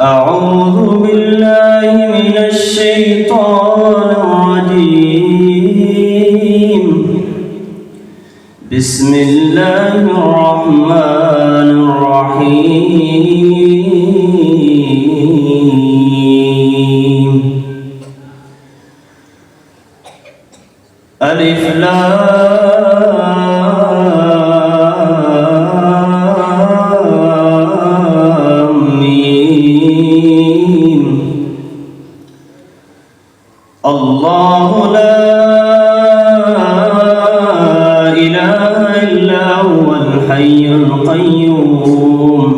أعوذ بالله من الشيطان الرجيم. بسم الله الرحمن الرحيم. ألف لام ميم. الله لا إله إلا هو الحي القيوم.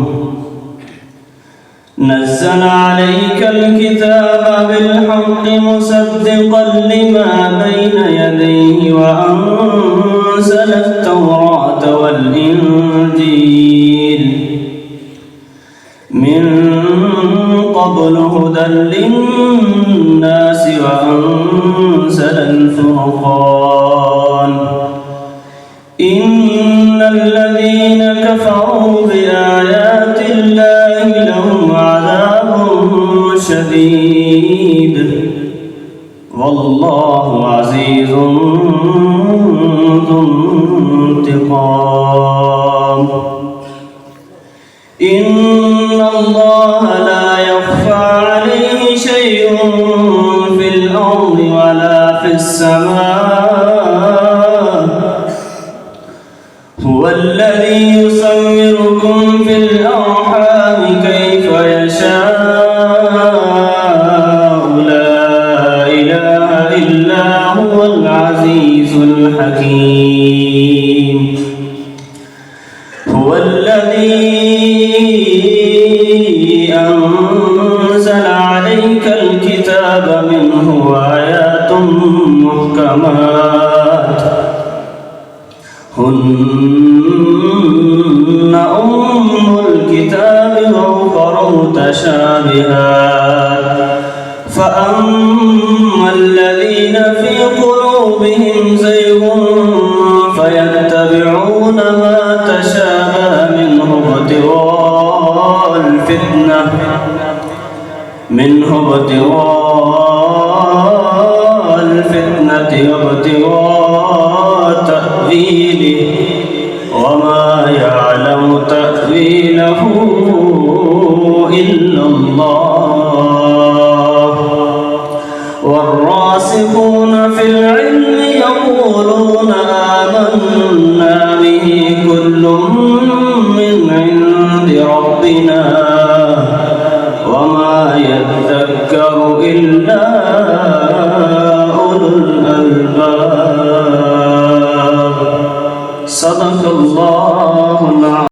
نزل عليك الكتاب بالحق مصدقا لما بين يديه وأنزل التوراة والإنجيل من قبل هدى للناس وأنزل الفرقان. إن الذين كفروا بآيات الله لهم عذاب شديد والله عزيز ذو انتقام. إن الله لا يخفى عليه شيء في الأرض ولا في السماء. هو الذي يصوركم في الأرحام كيف يشاء. لا إله إلا هو العزيز الحكيم. هو الذي أنزل عليك الكتاب منه آيات محكمات هن أم الكتاب وأخر متشابهات. فأما الذين في قلوبهم زيغ فيتبعون ما تشابه منه ابتغاء الفتنة وابتغاء تأويله وما يعلم تأويله إلا الله. والراسخون في العلم يقولون آمنا به كل من عند ربنا وما يذكر إلا أولو الألباب. صدق الله العظيم.